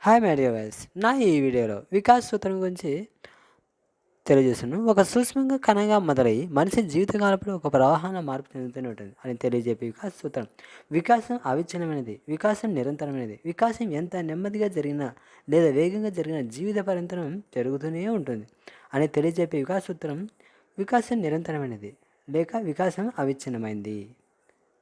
Hi my dear guys, ఈ వీడియోలో వికాస్ సూత్రం గురించి తెలియజేస్తున్నాను. ఒక సూక్ష్మంగా కణంగా మొదలై మనిషి జీవితకాలప్పుడు ఒక ప్రవాహంలో మార్పు చెందుతూనే ఉంటుంది అని తెలియజెప్పే వికాస్ సూత్రం. వికాసం అవిచ్ఛిన్నమైనది, వికాసం నిరంతరమైనది. వికాసం ఎంత నెమ్మదిగా జరిగినా లేదా వేగంగా జరిగినా జీవిత పర్యంతరం జరుగుతూనే ఉంటుంది అని తెలియజెప్పే వికాస్ సూత్రం. వికాసం నిరంతరమైనది లేక వికాసం అవిచ్ఛిన్నమైంది.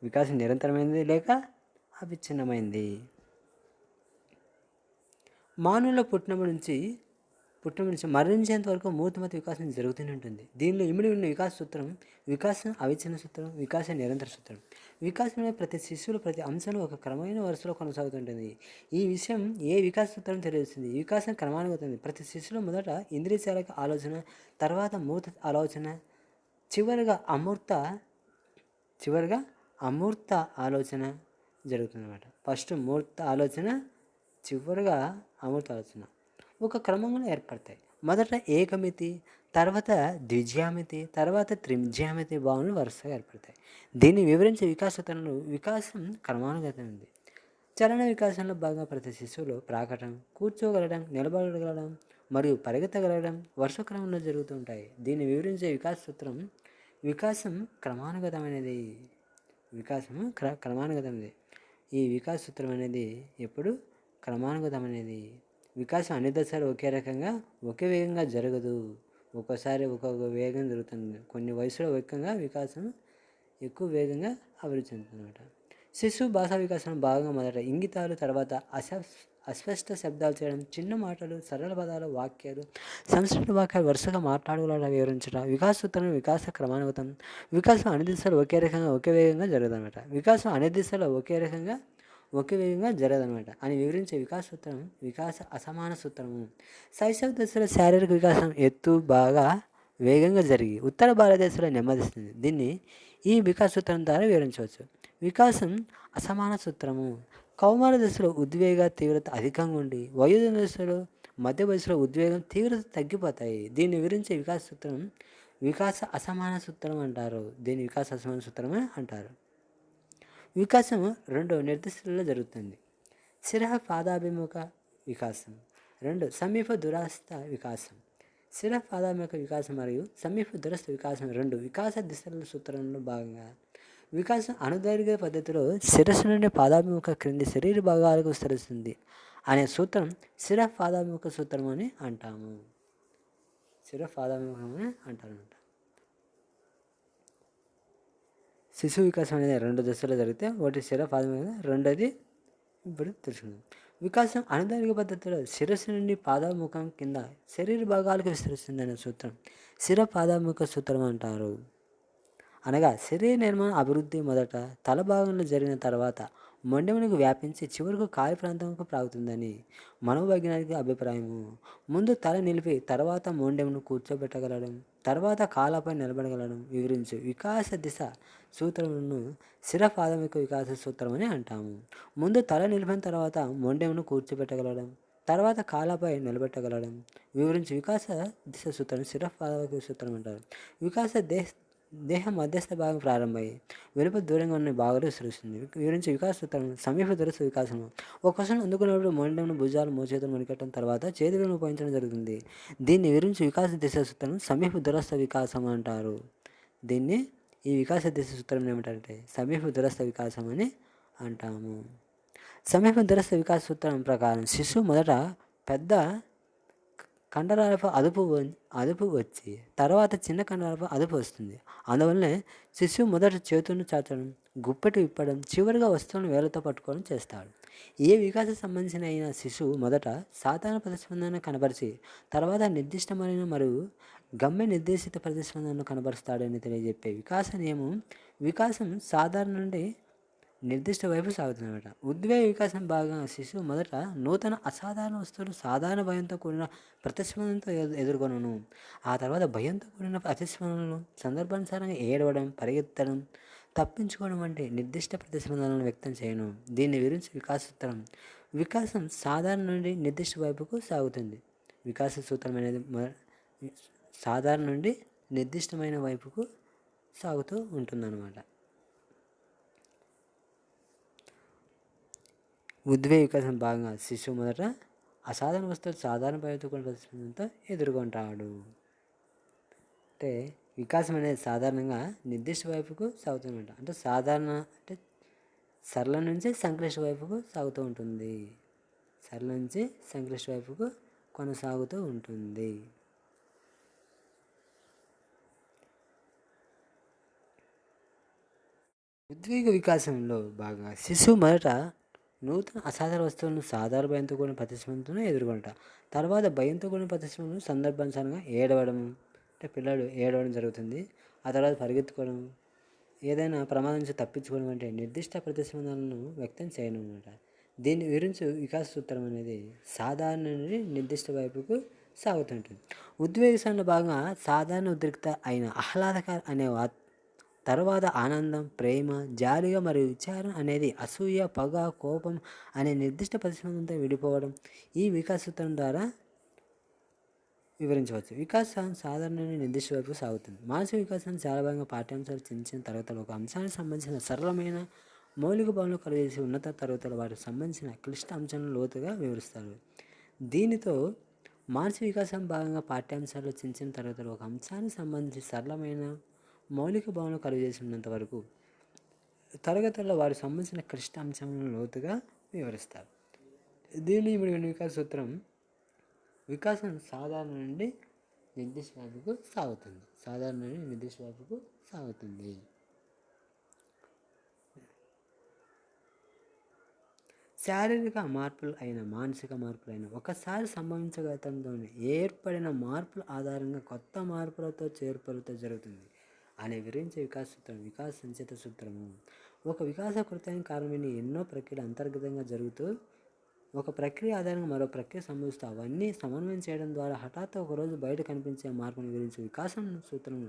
వికాసం నిరంతరమైనది లేక అవిచ్ఛిన్నమైంది. మానవుల పుట్టినప్పటి నుంచి మరణించేంత వరకు మూర్తిమత వికాసం జరుగుతూనే ఉంటుంది. దీనిలో ఇమిడి ఉన్న వికాస సూత్రం వికాసం అవిచ్ఛిన్న సూత్రం, వికాసం నిరంతర సూత్రం. వికాసంలో ప్రతి శిశువులు ప్రతి అంశంలో ఒక క్రమమైన వరుసలో కొనసాగుతుంటుంది. ఈ విషయం ఏ వికాస సూత్రం తెలియజేస్తుంది. వికాసం క్రమానుగతమైంది. ప్రతి శిశువులో మొదట ఇంద్రియశాలక ఆలోచన, తర్వాత మూర్త ఆలోచన, చివరిగా అమూర్త ఆలోచన జరుగుతుందన్నమాట. ఫస్ట్ మూర్త ఆలోచన, చివరిగా అమృత ఆలోచన ఒక క్రమంలో ఏర్పడతాయి. మొదట ఏకమితి, తర్వాత ద్విజ్యామితి, తర్వాత త్రిజ్యామితి భావనలు వరుసగా ఏర్పడతాయి. దీన్ని వివరించే వికాసతను వికాసం క్రమానుగతమైంది. చలన వికాసంలో భాగంగా ప్రతి శిశువులో ప్రాకటం, కూర్చోగలడం, నిలబడగలడం మరియు పరిగెత్తగలగడం వరుస క్రమంలో జరుగుతుంటాయి. దీన్ని వివరించే వికాస సూత్రం వికాసం క్రమానుగతమైనది. క్రమానుగతమైనది. ఈ వికాస సూత్రం అనేది ఎప్పుడు క్రమానుగతమైనది. వికాసం అన్ని దశలు ఒకే రకంగా ఒకే వేగంగా జరగదు. ఒక్కోసారి ఒక్కొక్క వేగం జరుగుతుంది. కొన్ని వయసులో వేగంగా వికాసం ఎక్కువ వేగంగా అభివృద్ధి చెందుతుందన్నమాట. శిశువు భాషా వికాసం భాగంగా మొదట ఇంగితాలు, తర్వాత అస్పష్ట శబ్దాలు చేయడం, చిన్న మాటలు, సరళ పదాలు, వాక్యాలు, సంస్కృత వాక్యాలు వరుసగా మాట్లాడుకోవడం వివరించడం వికాస సూత్రం. వికాస క్రమానుగతం. వికాసం అన్ని దిశలు ఒకే రకంగా ఒకే వేగంగా జరగదన్నమాట. వికాసం అన్ని దిశలో ఒకే వేగంగా జరగదనమాట అని వివరించే వికాస సూత్రం వికాస అసమాన సూత్రము. శైశవ దశలో శారీరక వికాసం బాగా వేగంగా జరిగి ఉత్తర భారతదేశంలో నెమ్మదిస్తుంది. దీన్ని ఈ వికాస సూత్రం ద్వారా వివరించవచ్చు. వికాసం అసమాన సూత్రము. కౌమార దశలో ఉద్వేగ తీవ్రత అధికంగా ఉండి వయోజన దశలో మధ్య వయసులో ఉద్వేగం తీవ్రత తగ్గిపోతాయి. దీన్ని వివరించే వికాస సూత్రం వికాస అసమాన సూత్రం అంటారు. దీన్ని వికాస అసమాన సూత్రమే అంటారు. వికాసం రెండు నిర్దిష్టలో జరుగుతుంది. శిరః పాదాభిముఖ వికాసం, రెండు సమీప దురస్థ వికాసం. శిరః పాదాభిముఖ వికాసం మరియు సమీప దురస్థ వికాసం రెండు వికాస దిశల సూత్రంలో భాగంగా వికాసం అనుదైర్ఘ్య పద్ధతిలో శిరస్సు నుండి పాదాభిముఖ క్రింది శరీర భాగాలకు విస్తరిస్తుంది అనే సూత్రం శిరః పాదాభిముఖ సూత్రం అని అంటాము. శిరః పాదాభిముఖం అని అంటారన్నమాట. శిశు వికాసం అనేది రెండు దశలో జరిగితే ఒకటి శిర పాదం, రెండోది ఇప్పుడు తెలుసుకుందాం. వికాసం అనుదైర్ఘ్య పద్ధతిలో శిరస్సు నుండి పాదాముఖం కింద శరీర భాగాలకు విస్తరిస్తుంది అనే సూత్రం శిర పాదాముఖ సూత్రం అంటారు. అనగా శరీర నిర్మాణ అభివృద్ధి మొదట తల భాగంలో జరిగిన తర్వాత మొండెమునకు వ్యాపించి చివరకు కాలి ప్రాంతంకు ప్రాగుతుందని మనోవైజ్ఞానిక అభిప్రాయము. ముందు తల నిలిపి తర్వాత మొండెమును కూర్చోబెట్టగలడం, తర్వాత కాళ్ళపై నిలబడగలడం వివరించు వికాస దిశ సూత్రములను శిర ప్రాథమిక వికాస సూత్రం అని అంటాము. ముందు తల నిలిపిన తర్వాత మొండెమును కూర్చోబెట్టగలడం, తర్వాత కాళ్ళపై నిలబెట్టగలడం వివరించి వికాస దిశ సూత్రం శిర ప్రాథమిక సూత్రం అంటారు. వికాస దేహం మధ్యస్థ భాగం ప్రారంభమై వెలుప దూరంగా ఉన్న భాగాలు విస్తరిస్తుంది. వివరించి వికాస సూత్రం సమీప దురస్థ వికాసము. ఒక క్వశ్చన్ అందుకున్నప్పుడు మొండెమును భుజాలు మోచేతులు మణికట్టడం తర్వాత చేతులను ఉపయోగించడం జరుగుతుంది. దీన్ని వివరించి వికాస దిశ సూత్రం సమీప దురస్థ వికాసం అంటారు. దీన్ని ఈ వికాస దిశ సూత్రం ఏమిటంటే సమీప దురస్థ వికాసం అని అంటాము. సమీప దురస్థ వికాస సూత్రం ప్రకారం శిశువు మొదట పెద్ద కండరాలపై అదుపు వచ్చి తర్వాత చిన్న కండరాలపై అదుపు వస్తుంది. అందువల్లనే శిశువు మొదట చేతులను చాచడం, గుప్పెటు విప్పడం, చివరిగా వస్తువులను వేలతో పట్టుకోవడం చేస్తాడు. ఏ వికాస సంబంధించిన అయిన శిశువు మొదట సాధారణ ప్రతిస్పందన కనబరిచి తర్వాత నిర్దిష్టమైన మరియు గమ్య నిర్దేశిత ప్రతిస్పందనను కనబరుస్తాడని తెలియజెప్పే వికాస నియమం. వికాసం సాధారణ నుండి నిర్దిష్ట వైపు సాగుతుందన్నమాట. ఉద్వేగ వికాసం భాగంగా శిశువు మొదట నూతన అసాధారణ వస్తువులు సాధారణ భయంతో కూడిన ప్రతిస్పందనతో ఎదుర్కొనను. ఆ తర్వాత భయంతో కూడిన ప్రతిస్పందనలు సందర్భానుసారంగా ఏడవడం, పరిగెత్తడం, తప్పించుకోవడం వంటి నిర్దిష్ట ప్రతిస్పందనలను వ్యక్తం చేయను. దీన్ని వివరించి వికాస సూత్రం వికాసం సాధారణ నుండి నిర్దిష్ట వైపుకు సాగుతుంది. వికాస సూత్రం అనేది సాధారణ నుండి నిర్దిష్టమైన వైపుకు సాగుతూ ఉంటుందన్నమాట. ఉద్వేగ వికాసం భాగంగా శిశువు మొదట అసాధారణ వస్తువులు సాధారణ భయంతో కూడిన పరిస్థితులతో ఎదుర్కొంటాడు. అంటే వికాసం అనేది సాధారణంగా నిర్దిష్ట వైపుకు సాగుతుందంట. అంటే సాధారణ అంటే సరళ నుంచి సంక్లిష్ట వైపుకు సాగుతూ ఉంటుంది. సరళ నుంచి సంక్లిష్ట వైపుకు కొనసాగుతూ ఉంటుంది. ఉద్వేగ వికాసంలో భాగంగా శిశువు మొదట నూతన అసాధారణ వస్తువులను సాధారణ భయంతో కూడిన ప్రతిస్పందనను ఎదుర్కొంటా. తర్వాత భయంతో కూడిన ప్రతిస్పందనను సందర్భానుసారంగా ఏడవడం, అంటే పిల్లడు ఏడవడం జరుగుతుంది. ఆ తర్వాత పరిగెత్తుకోవడం, ఏదైనా ప్రమాదం నుంచి తప్పించుకోవడం వంటి నిర్దిష్ట ప్రతిస్పందనలను వ్యక్తం చేయడం అనమాట. దీని గురించి వికాస సూత్రం అనేది సాధారణ నుండి నిర్దిష్ట వైపుకు సాగుతుంటుంది. ఉద్వేగంలో భాగంగా సాధారణ ఉద్రిక్త అయిన ఆహ్లాదకర అనే తర్వాత ఆనందం, ప్రేమ, జాలిగా మరియు విచారం అనేది అసూయ, పగ, కోపం అనే నిర్దిష్ట ప్రతిస్పందనతో విడిపోవడం ఈ వికాస సూత్రం ద్వారా వివరించవచ్చు. వికాసం సాధారణ నిర్దిష్ట వైపు సాగుతుంది. మానసిక వికాసాన్ని చాలా భాగంగా పాఠ్యాంశాలు చిన్న చిన్న తరగతులు ఒక అంశానికి సంబంధించిన సరళమైన మౌలిక భావనలు కలిగేసి ఉన్నత తరగతుల వాటికి సంబంధించిన క్లిష్ట అంశాలను లోతుగా వివరిస్తారు. దీనితో మానసిక వికాసం భాగంగా పాఠ్యాంశాలు చిన్న చిన్న తరగతులు ఒక అంశానికి సంబంధించి సరళమైన మౌలిక భావనలు కలుగజేసినంత వరకు తరగతుల్లో వారికి సంబంధించిన క్లిష్ట అంశాలను లోతుగా వివరిస్తారు. దీన్ని ఇప్పుడు వికాస సూత్రం వికాసం సాధారణ నుండి నిర్దిష్ట వైపుకు సాగుతుంది. సాధారణ నుండి నిర్దిష్ట వైపుకు సాగుతుంది. శారీరక మార్పులు అయిన మానసిక మార్పులు అయిన ఒకసారి సంభవించగతంతో ఏర్పడిన మార్పుల ఆధారంగా కొత్త మార్పులతో చేర్పులతో జరుగుతుంది అనే వివరించే వికాస సూత్రం వికాస సంచిత సూత్రము. ఒక వికాస కృత్యానికి కారణమైన ఎన్నో ప్రక్రియలు అంతర్గతంగా జరుగుతూ ఒక ప్రక్రియ ఆధారంగా మరో ప్రక్రియ సంభవిస్తూ అవన్నీ సమన్వయం చేయడం ద్వారా హఠాత్తు ఒకరోజు బయట కనిపించే మార్పును గురించి వికాసం సూత్రము.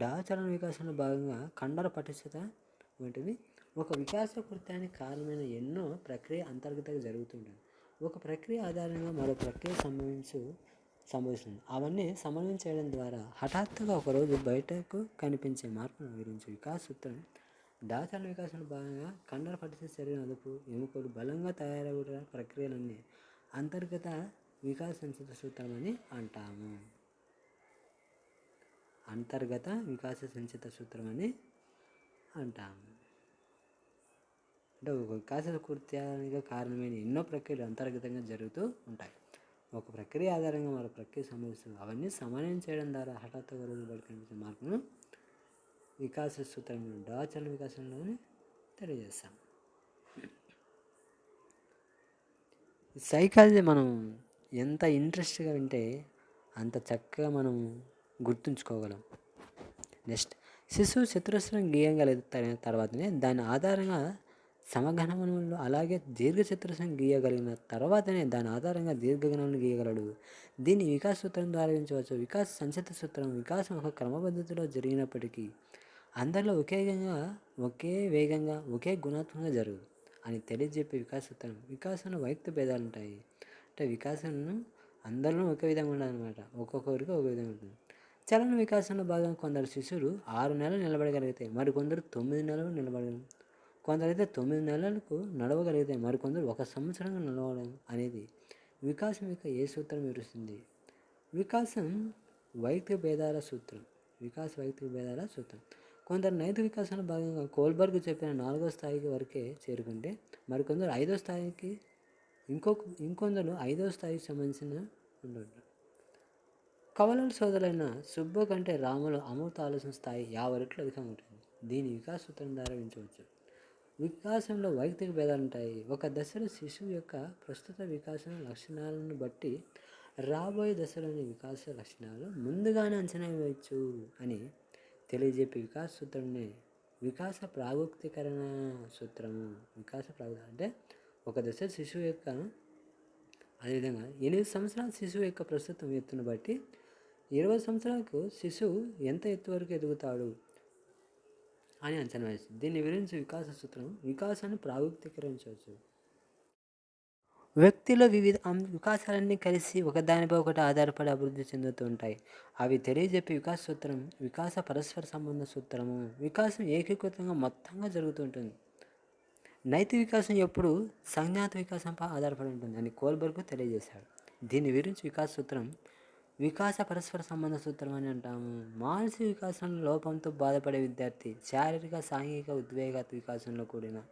డాచలన వికాసంలో భాగంగా కండర పటిష్టత వంటివి ఒక వికాస కృత్యానికి కారణమైన ఎన్నో ప్రక్రియ అంతర్గతంగా జరుగుతుంటుంది. ఒక ప్రక్రియ ఆధారంగా మరో ప్రక్రియ సంభవిస్తుంది. అవన్నీ సమన్వయం చేయడం ద్వారా హఠాత్తుగా ఒకరోజు బయటకు కనిపించే మార్పును గురించి వికాస సూత్రం. డాచలన వికాసంలో భాగంగా కండర పట్టించే శరీరం అదుపు ఎముకలు బలంగా తయారవుట ప్రక్రియలన్నీ అంతర్గత వికాస సంచిత సూత్రం అని అంటాము. అంతర్గత వికాస సంచిత సూత్రం అని అంటాము. అంటే ఒక వికాస కృత్యానికి కారణమైన ఎన్నో ప్రక్రియలు అంతర్గతంగా జరుగుతూ ఉంటాయి. ఒక ప్రక్రియ ఆధారంగా మరో ప్రక్రియ సంభవిస్తుంది. అవన్నీ సమన్వయం చేయడం ద్వారా హఠాత్తుగా రోజు బయట కనిపించే మార్పును వికాస సూత్రం డాచలన వికాసంలోనే తెలియజేస్తాం. సైకాలజీ మనం ఎంత ఇంట్రెస్ట్గా వింటే అంత చక్కగా మనం గుర్తుంచుకోగలం. నెక్స్ట్, శిశువు చతురస్రం గీయగలిగిన తర్వాతనే దాని ఆధారంగా సమఘనములు అలాగే దీర్ఘచతురస్రం గీయగలిగిన తర్వాతనే దాని ఆధారంగా దీర్ఘగణములను గీయగలడు. దీన్ని వికాస సూత్రం ద్వారా వివరించవచ్చు. వికాస సంచిత సూత్రం వికాసం ఒక క్రమపద్ధతిలో జరిగినప్పటికీ అందరిలో ఒకే వేగంగా ఒకే గుణాత్మకంగా జరగదు అని తెలియజెప్పే వికాస సూత్రం. వికాసంలో వైయక్తిక భేదాలు ఉంటాయి. అంటే వికాసం అందరిలో ఒకే విధంగా ఉండదన్నమాట. ఒక్కొక్కరికి ఒక విధంగా ఉంటుంది. చలన వికాసంలో భాగంగా కొందరు శిశువులు 6 నెలలు నిలబడగలిగితే మరికొందరు 9 నెలలు నిలబడగలరు. కొందరైతే 9 నెలలకు నడవగలిగితే మరికొందరు 1 సంవత్సరంగా నడవడం అనేది వికాసం యొక్క ఏ సూత్రం వివరిస్తుంది? వికాసం వైయక్తిక భేదాల సూత్రం. వికాస వైయక్తిక భేదాల సూత్రం. కొందరు నైతిక వికాసంలో భాగంగా కోల్బర్గ్ చెప్పిన 4వ స్థాయికి వరకే చేరుకుంటే మరికొందరు 5వ స్థాయికి ఇంకొందరు 5వ స్థాయికి సంబంధించిన ఉండదు. కవలల సోదరులైన సుబ్బు కంటే రాములు అమృత ఆలోచన స్థాయి 50 రెట్లు అధికంగా ఉంటుంది. దీని వికాస సూత్రం ద్వారా వివరించవచ్చు. వికాసంలో వైయక్తిక భేదాలు ఉంటాయి. ఒక దశలో శిశువు యొక్క ప్రస్తుత వికాస లక్షణాలను బట్టి రాబోయే దశలోని వికాస లక్షణాలు ముందుగానే అంచనా వేయవచ్చు అని తెలియజెప్పే వికాస సూత్రంనే వికాస ప్రాగుక్తీకరణ సూత్రము. వికాస అంటే ఒక దశ శిశువు యొక్క అదేవిధంగా 8 సంవత్సరాల శిశువు యొక్క ప్రస్తుతం ఎత్తును బట్టి 20 సంవత్సరాలకు శిశువు ఎంత ఎత్తు వరకు ఎదుగుతాడు అని అంచనా వేస్తుంది. దీన్ని వివరించి వికాస సూత్రం వికాసాన్ని ప్రాగుక్తీకరించవచ్చు. వ్యక్తిలో వివిధ వికాసాలన్నీ కలిసి ఒకదానిపై ఒకటి ఆధారపడి అభివృద్ధి చెందుతూ ఉంటాయి. అవి తెలియజెప్పే వికాస సూత్రం వికాస పరస్పర సంబంధ సూత్రము. వికాసం ఏకీకృతంగా మొత్తంగా జరుగుతూ ఉంటుంది. నైతిక వికాసం ఎప్పుడు సంజ్ఞాత వికాసంపై ఆధారపడి ఉంటుంది అని కోల్బర్గ్ తెలియజేశాడు. దీని గురించి వికాస సూత్రం వికాస పరస్పర సంబంధ సూత్రం అని అంటాము. మానసిక వికాసం లోపంతో బాధపడే విద్యార్థి శారీరక, సాంఘిక, ఉద్వేగ వికాసంలో కూడిన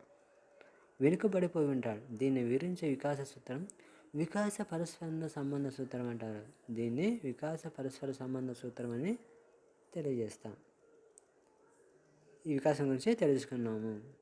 వెనుకబడిపోయి ఉంటాడు. దీన్ని వివరించే వికాస సూత్రం వికాస పరస్పర సంబంధ సూత్రం అంటారు. దీన్ని వికాస పరస్పర సంబంధ సూత్రం అని తెలియజేస్తాం. ఈ వికాసం గురించి తెలుసుకున్నాము.